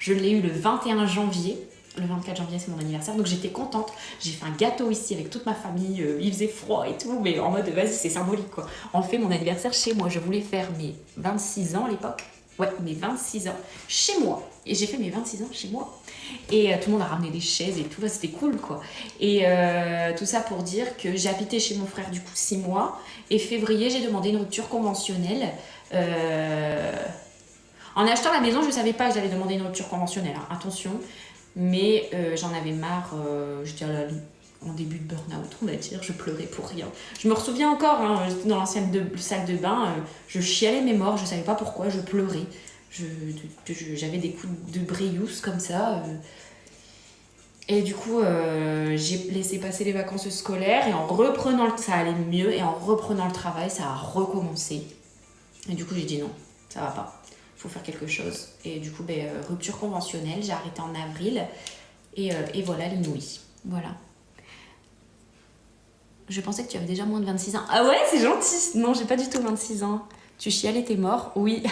Je l'ai eu le 21 janvier. Le 24 janvier, c'est mon anniversaire, donc j'étais contente. J'ai fait un gâteau ici avec toute ma famille. Il faisait froid et tout, mais en mode, vas-y, c'est symbolique, quoi. On fait mon anniversaire chez moi. Je voulais faire mes 26 ans à l'époque. Ouais, mes 26 ans chez moi. Et j'ai fait mes 26 ans chez moi. Et tout le monde a ramené des chaises et tout, c'était cool, quoi. Et tout ça pour dire que j'ai habité chez mon frère, du coup, 6 mois. Et février, j'ai demandé une rupture conventionnelle. En achetant la maison, je ne savais pas que j'allais demander une rupture conventionnelle, hein, attention. Mais j'en avais marre, j'étais en début de burn-out, on va dire, je pleurais pour rien. Je me souviens encore, hein, j'étais dans l'ancienne salle de bain, je chialais mes morts, je savais pas pourquoi, je pleurais. J'avais des coups de bréousse comme ça. Et du coup, j'ai laissé passer les vacances scolaires et en reprenant ça allait mieux, et en reprenant le travail, ça a recommencé. Et du coup, j'ai dit non, ça va pas. Faut faire quelque chose. Et du coup, rupture conventionnelle, j'ai arrêté en avril. Et voilà l'inouï. Voilà. Je pensais que tu avais déjà moins de 26 ans. Ah ouais, c'est gentil. Non, j'ai pas du tout 26 ans. Tu chialais, t'es mort. Oui.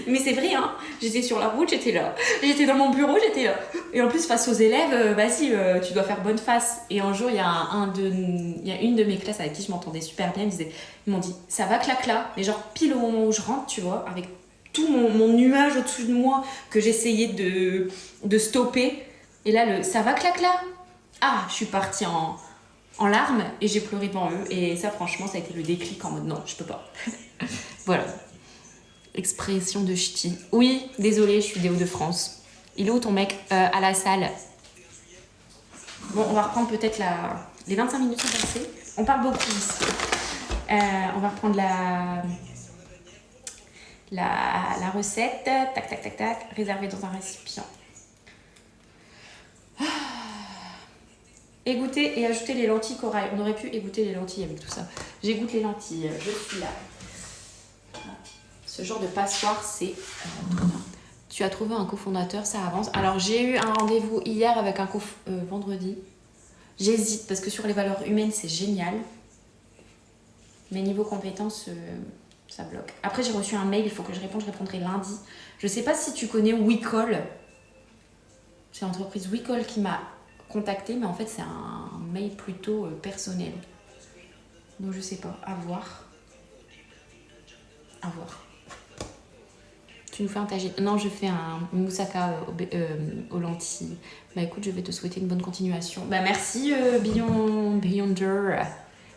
Mais c'est vrai, hein. J'étais sur la route, j'étais là. J'étais dans mon bureau, j'étais là. Et en plus, face aux élèves, vas-y, tu dois faire bonne face. Et un jour, il y a une de mes classes avec qui je m'entendais super bien. Ils m'ont dit, ça va clacla. Mais genre, pile au moment où je rentre, tu vois, avec tout mon nuage au-dessus de moi que j'essayais de stopper. Et là, ça va clacla. Ah, je suis partie en larmes et j'ai pleuré devant eux. Et ça, franchement, ça a été le déclic en mode non, je peux pas. Voilà. Expression de ch'ti. Oui, désolée, je suis des Hauts-de-France. Il est où ton mec à la salle. Bon, on va reprendre peut-être les 25 minutes sont passées. On parle beaucoup ici. On va reprendre la recette. Tac, tac, tac, tac. Réservée dans un récipient. Égoutter et ajouter les lentilles corail. On aurait pu égoutter les lentilles avec tout ça. J'égoutte les lentilles. Je suis là. Ce genre de passoire, c'est trop bien. Tu as trouvé un cofondateur, ça avance. Alors, j'ai eu un rendez-vous hier avec un vendredi. J'hésite parce que sur les valeurs humaines, c'est génial. Mais niveau compétences, ça bloque. Après, j'ai reçu un mail, il faut que je réponde. Je répondrai lundi. Je sais pas si tu connais WeCall. C'est l'entreprise WeCall qui m'a contacté, mais en fait, c'est un mail plutôt personnel. Donc, je sais pas. À voir. À voir. Tu nous fais un tagine. Non, je fais un moussaka aux lentilles. Bah écoute, je vais te souhaiter une bonne continuation. Bah merci Beyonder.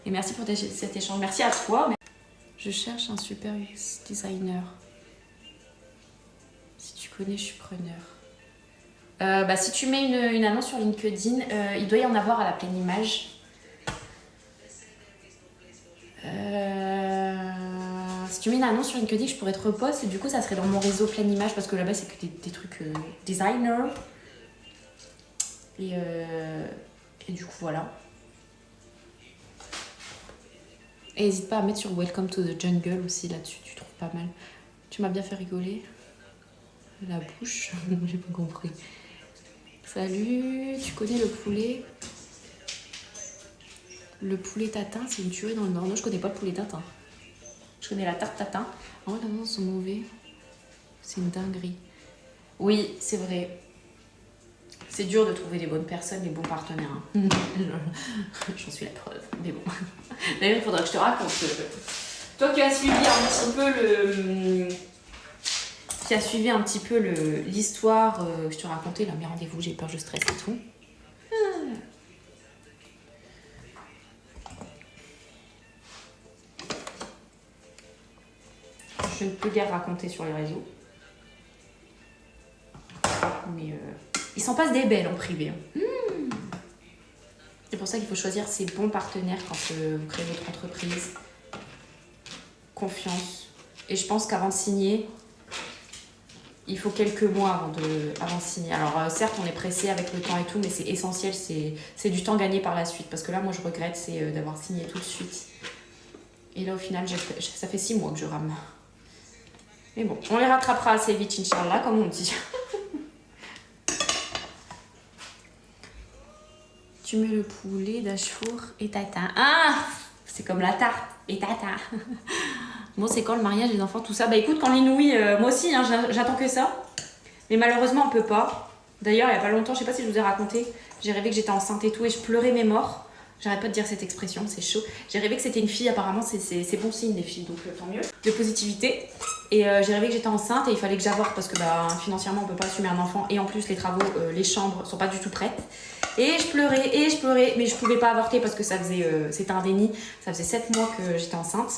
Et merci pour cet échange. Merci à toi. Je cherche un super UX designer. Si tu connais, je suis preneur. Si tu mets une annonce sur LinkedIn, il doit y en avoir à la pleine image. Si tu mets une annonce sur LinkedIn, je pourrais te reposte et du coup ça serait dans mon réseau pleine image parce que là-bas c'est que des trucs designer. Et du coup voilà. Et n'hésite pas à mettre sur Welcome to the Jungle aussi là-dessus, tu trouves pas mal. Tu m'as bien fait rigoler. La bouche, j'ai pas compris. Salut, tu connais le poulet? Le poulet tatin, c'est une tuerie dans le Nord. Non, je connais pas le poulet tatin. Je connais la tarte tatin. Oh, les annonces sont mauvais. C'est une dinguerie. Oui, c'est vrai. C'est dur de trouver les bonnes personnes, les bons partenaires. Hein. J'en suis la preuve. Mais bon. D'ailleurs, il faudra que je te raconte. Toi qui as suivi un petit peu l'histoire, je te racontais là, mes rendez-vous, j'ai peur, je stresse et tout. Je ne peux guère raconter sur les réseaux. Mais il s'en passe des belles en privé. Hein. C'est pour ça qu'il faut choisir ses bons partenaires quand vous créez votre entreprise. Confiance. Et je pense qu'avant de signer, il faut quelques mois avant de signer. Alors certes, on est pressé avec le temps et tout, mais c'est essentiel, c'est du temps gagné par la suite. Parce que là, moi, je regrette, c'est d'avoir signé tout de suite. Et là, au final, ça fait 6 mois que je rame. Mais bon, on les rattrapera assez vite, Inch'Allah, comme on dit. Tu mets le poulet d'Achour et tatin. Ah, c'est comme la tarte et tatin. Bon, c'est quand le mariage, les enfants, tout ça? Bah écoute, quand l'inouï, moi aussi, hein, j'attends que ça. Mais malheureusement, on peut pas. D'ailleurs, il y a pas longtemps, je sais pas si je vous ai raconté, j'ai rêvé que j'étais enceinte et tout et je pleurais mes morts. J'arrête pas de dire cette expression, c'est chaud. J'ai rêvé que c'était une fille, apparemment c'est bon signe les filles, donc tant mieux. De positivité. Et j'ai rêvé que j'étais enceinte et il fallait que j'avorte parce que bah, financièrement on peut pas assumer un enfant. Et en plus les travaux, les chambres sont pas du tout prêtes. Et je pleurais, mais je pouvais pas avorter parce que ça faisait, c'était un déni. Ça faisait 7 mois que j'étais enceinte.